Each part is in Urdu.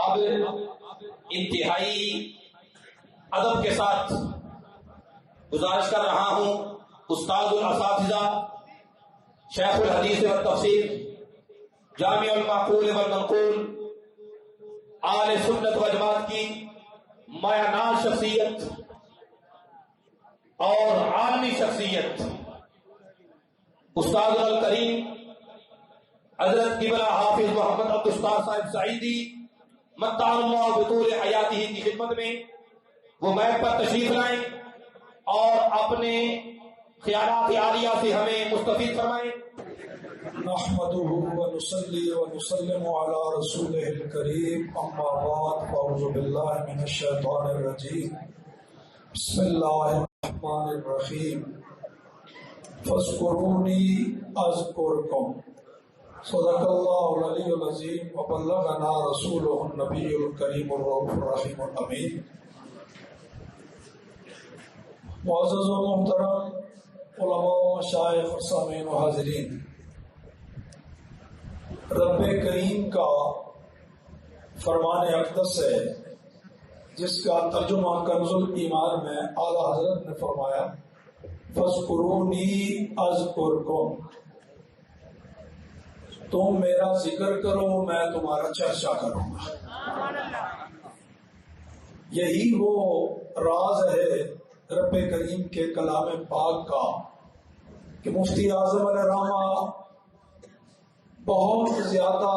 اب انتہائی ادب کے ساتھ گزارش کر رہا ہوں استاد الاساتذہ شیخ الحدیث والتفسیر جامع المعقول والمنقول اہل سنت و جماعت کی مایہ ناز شخصیت اور عالمی شخصیت استاد الکریم حضرت قبلہ حافظ محمد عبدالستار صاحب سعیدی متعال اللہ بطول حیاتہ کی خدمت میں وہ میک پر تشریف لائیں اور اپنے خیالات عالیہ سے ہمیں مستفید فرمائیں. نحمده ونصلي ونسلم على رسوله الكريم اما بعد فاعوذ بالله من الشيطان الرجيم بسم الله الرحمن الرحيم فاذكروني اذكركم صدق الله العلي العظيم وبلغنا رسوله النبي الكريم الرؤوف الرحيم الامين. معزز و محترم علماء و مشائخ و سامعین و حاضرین، رب کریم کا فرمان اقدس ہے جس کا ترجمہ کنز الایمان میں اعلیٰ حضرت نے فرمایا فاذکرونی اذکرکم، تم میرا ذکر کرو میں تمہارا چرچا کروں گا. یہی وہ راز ہے رب کریم کے کلام پاک کا کہ مفتی اعظم علیہ رحمہ بہت زیادہ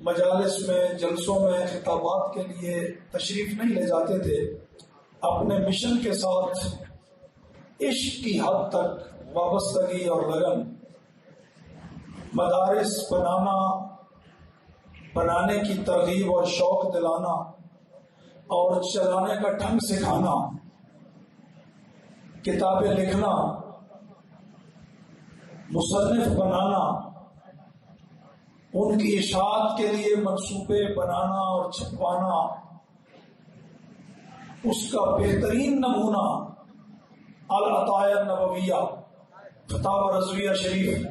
مجالس میں جلسوں میں خطابات کے لیے تشریف نہیں لے جاتے تھے. اپنے مشن کے ساتھ عشق کی حد تک وابستگی اور لگن، مدارس بنانے کی ترغیب اور شوق دلانا اور چلانے کا ڈھنگ سکھانا، کتابیں لکھنا، مصنف بنانا، ان کی اشاعت کے لیے منصوبے بنانا اور چھپوانا، اس کا بہترین نمونہ العطایہ النبویہ فتاوی رضویہ شریف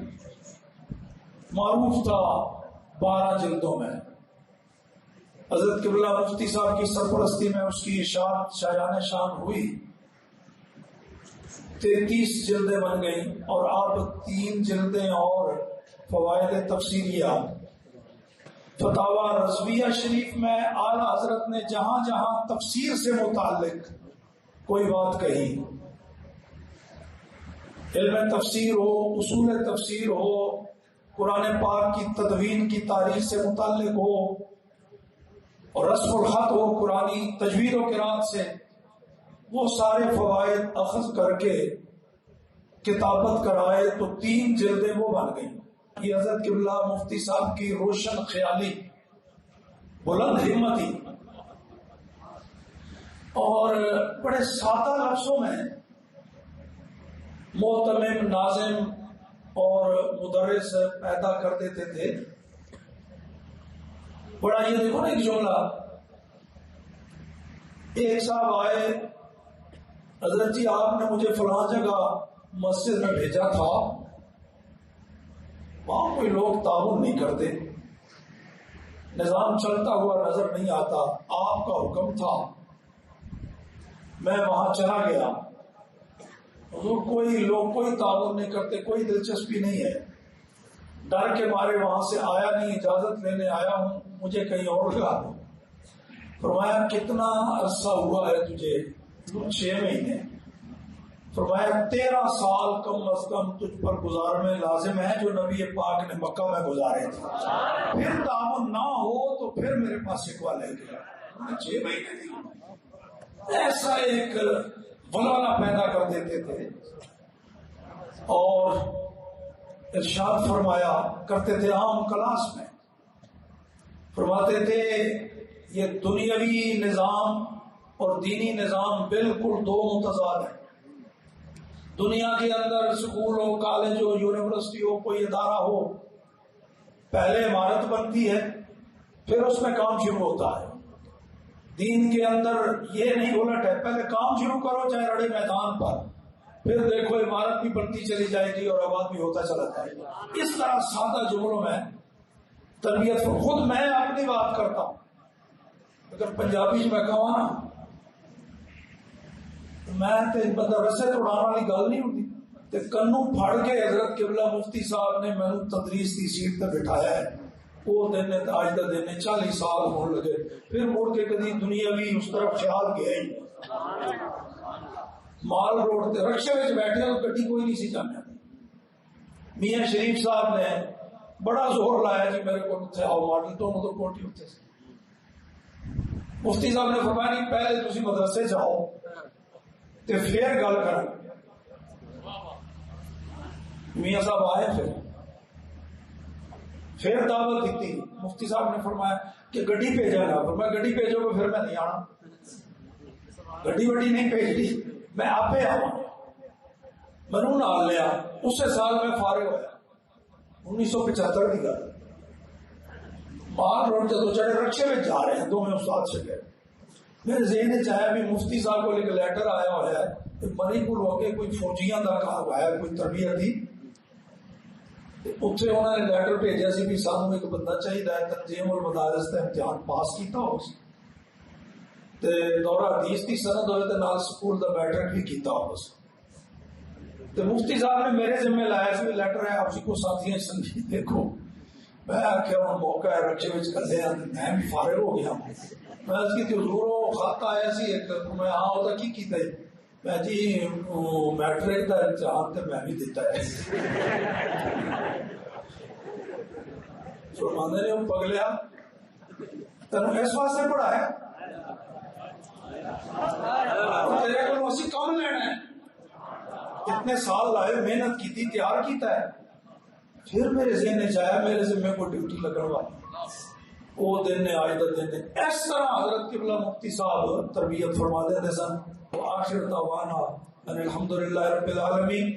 معروف تھا 12 جلدوں میں. حضرت قبلہ مفتی صاحب کی سرپرستی میں اس کی اشاعت شایان شان ہوئی، 33 جلدیں بن گئیں اور اب 3 جلدیں اور فوائد تفسیریہ فتاوی رضویہ شریف میں اعلیٰ حضرت نے جہاں جہاں تفسیر سے متعلق کوئی بات کہی، علم تفسیر ہو، اصول تفسیر ہو، قرآن پاک کی تدوین کی تاریخ سے متعلق ہو اور رسم الخط ہو قرآنی تجوید و قرات سے، وہ سارے فوائد اخذ کر کے کتابت کرائے تو 3 جلدیں وہ بن گئیں. یہ حضرت قبلہ مفتی صاحب کی روشن خیالی، بلند ہمتی اور بڑے سادہ لفظوں میں محتمم، ناظم اور مدرس پیدا کر دیتے تھے. بڑا یہ دیکھو نا ایک جملہ، ایک صاحب آئے، حضرت جی آپ نے مجھے فلاں جگہ مسجد میں بھیجا تھا، وہاں کوئی لوگ تعاون نہیں کرتے، نظام چلتا ہوا نظر نہیں آتا، آپ کا حکم تھا، میں وہاں چلا گیا، حضور کوئی تعاون نہیں کرتے، کوئی دلچسپی نہیں ہے، ڈر کے مارے وہاں سے آیا نہیں، اجازت لینے آیا ہوں، مجھے کہیں اور لگا دو. فرمایا کتنا عرصہ ہوا ہے تجھے؟ 6 مہینے. فرمایا 13 سال کم از کم تجھ پر گزارنے لازم ہے جو نبی پاک نے مکہ میں گزارے تھے. پھر تعاون نہ ہو تو پھر میرے پاس شکوہ لے گیا. 6 مہینے تھی. ایسا ایک ولولہ پیدا کر دیتے تھے اور ارشاد فرمایا کرتے تھے عام کلاس میں، فرماتے تھے یہ دنیاوی نظام اور دینی نظام بالکل 2 متضاد ہیں. دنیا کے اندر اسکول ہو، کالج ہو، یونیورسٹی ہو، کوئی ادارہ ہو، پہلے عمارت بنتی ہے پھر اس میں کام شروع ہوتا ہے. دین کے اندر یہ نہیں الٹ ہے، پہلے کام شروع کرو چاہے رڑے میدان پر، پھر دیکھو عمارت بھی بنتی چلی جائے گی اور آباد بھی ہوتا چلا جائے گا. اس طرح سادہ جملوں میں تربیت. خود میں اپنی بات کرتا ہوں، اگر پنجابی میں کہا نا میں تے بندہ رسے توڑانے والی گل نہیں ہوتی تے کنوں پھڑ کے حضرت قبلہ مفتی صاحب نے میں تدریس کی سیٹ تے بٹھایا ہے. وہ دن نے آج کا دن نے 40 سال ہونے لگے. پھر مڑ کے کدی دنیاوی اس طرف خیال گیا ہی. مال روڈ تے رکشے میں بیٹھے تو گڈی کوئی نہیں سی جانا. میاں شریف صاحب نے بڑا زور لایا جی میرے کو اتنے آؤ ماڈل تو ادھر کوٹی اتنے سے. مفتی صاحب نے فرمایا نہیں پہلے تسی مدرسے جاؤ تے پھر گل کر. میاں صاحب آئے پھر دعوت دیتی. مفتی صاحب نے فرمایا کہ گڈی بھیجا گا. فرمایا گڈی بھیجو گے پھر میں نہیں آنا. گڈی وڈی نہیں بھیجی میں آپ آوا. منو نال لیا. اسی سال میں فارغ ہوا 1975 کی گل. مال روڈ جدو چڑھے رکشے میں جا رہے ہیں دو میں استاد سے گئے. میرے ذہن چاہے بھی مفتی صاحب کو ایک لیٹر آیا ہوا ہے منی پور ہو کے کوئی فوجیاں کا کام ہے کوئی تربیت تھی. اتنے انہوں نے لیٹر بھیجا سی بھی سانو ایک بندہ چاہیے تنظیم المدارس کا امتحان پاس کیتا ہو تے دورہ حدیث کی سند ہوئے تے نال سکول دا میٹرک بھی کیتا ہو. تے مفتی صاحب نے میرے ذمہ لایا سی لیٹر ہے آپ جی کو ساتھی سنجی دیکھو. میں آخیا ہوں موقع ہے رکشے میں کلے میں بھی فارغ ہو گیا. میں اس کی حضور خط آیا سی ایک میں ہاں وہ کی کیتا ہے میں جی میٹرک کا امتحان تے میں بھی دیتا ہے. فرماندے نے وہ پگلیا تینوں اس واسطے پڑھایا تیرے کو اسی کام لینا ہے. اتنے سال لائے محنت کی تیار کیتا ہے. پھر میرے ذہن چاہیا میرے ذمہ کو ڈیوٹی لگن والی. وہ دن نے آج کا دن نے اس طرح حضرت قبلہ مفتی صاحب تربیت فرما دیتے سن. آخر دعوانا ان الحمدللہ رب العالمین.